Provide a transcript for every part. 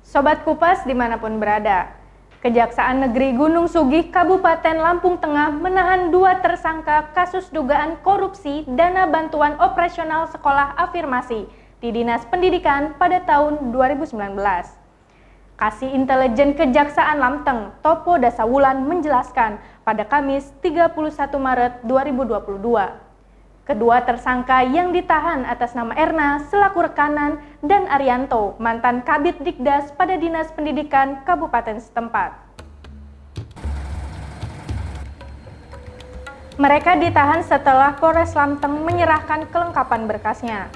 Sobat Kupas dimanapun berada, Kejaksaan Negeri Gunung Sugih, Kabupaten Lampung Tengah menahan 2 tersangka kasus dugaan korupsi dana bantuan operasional sekolah afirmasi di Dinas Pendidikan pada tahun 2019. Kasih Intelijen Kejaksaan Lamteng, Topo Dasawulan menjelaskan pada Kamis 31 Maret 2022. Kedua tersangka yang ditahan atas nama Erna selaku rekanan dan Arianto, mantan Kabid Dikdas pada Dinas Pendidikan Kabupaten setempat. Mereka ditahan setelah Polres Lamteng menyerahkan kelengkapan berkasnya.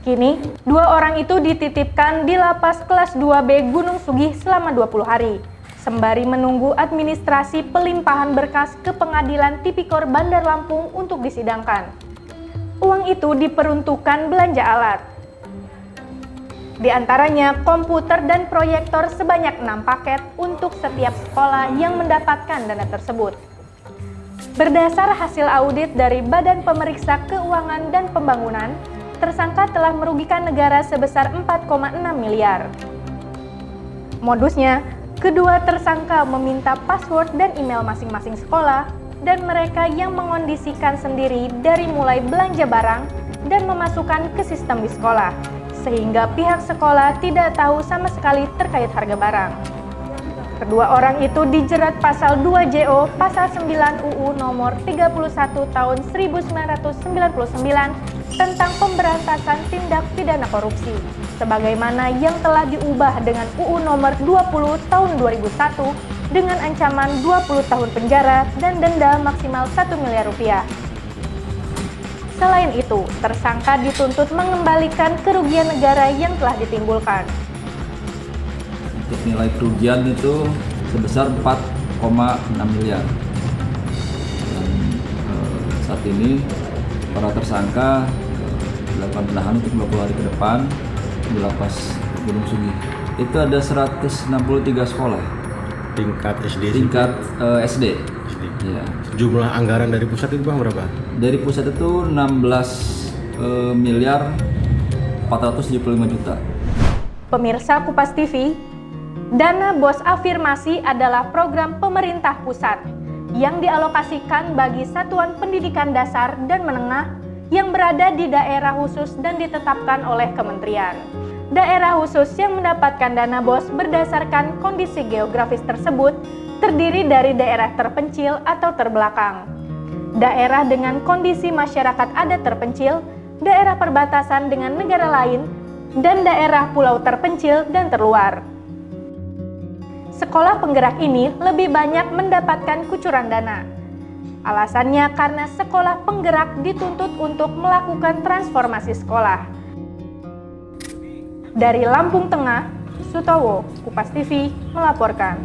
Kini, 2 orang itu dititipkan di Lapas Kelas 2B Gunung Sugih selama 20 hari, sembari menunggu administrasi pelimpahan berkas ke Pengadilan Tipikor Bandar Lampung untuk disidangkan. Uang itu diperuntukkan belanja alat. Di antaranya komputer dan proyektor sebanyak 6 paket untuk setiap sekolah yang mendapatkan dana tersebut. Berdasar hasil audit dari Badan Pemeriksa Keuangan dan Pembangunan, tersangka telah merugikan negara sebesar 4,6 miliar. Modusnya, kedua tersangka meminta password dan email masing-masing sekolah dan mereka yang mengondisikan sendiri dari mulai belanja barang dan memasukkan ke sistem di sekolah, sehingga pihak sekolah tidak tahu sama sekali terkait harga barang. Kedua orang itu dijerat pasal 2 JO pasal 9 UU nomor 31 tahun 1999 tentang pemberantasan tindak pidana korupsi, sebagaimana yang telah diubah dengan UU nomor 20 tahun 2001 dengan ancaman 20 tahun penjara dan denda maksimal 1 miliar rupiah. Selain itu, tersangka dituntut mengembalikan kerugian negara yang telah ditimbulkan. Untuk nilai kerugian itu sebesar 4,6 miliar. Dan saat ini para tersangka dilakukan penahanan untuk 20 hari ke depan di Lapas Gunung Sugih. Itu ada 163 sekolah. Tingkat SD? Tingkat SD. Ya. Jumlah anggaran dari pusat itu Bang berapa? Dari pusat itu 16 miliar 475 juta. Pemirsa Kupas TV, Dana BOS Afirmasi adalah program pemerintah pusat yang dialokasikan bagi satuan pendidikan dasar dan menengah yang berada di daerah khusus dan ditetapkan oleh kementerian. Daerah khusus yang mendapatkan dana BOS berdasarkan kondisi geografis tersebut terdiri dari daerah terpencil atau terbelakang, daerah dengan kondisi masyarakat adat terpencil, daerah perbatasan dengan negara lain, dan daerah pulau terpencil dan terluar. Sekolah penggerak ini lebih banyak mendapatkan kucuran dana. Alasannya karena sekolah penggerak dituntut untuk melakukan transformasi sekolah. Dari Lampung Tengah, Sutowo, Kupas TV melaporkan.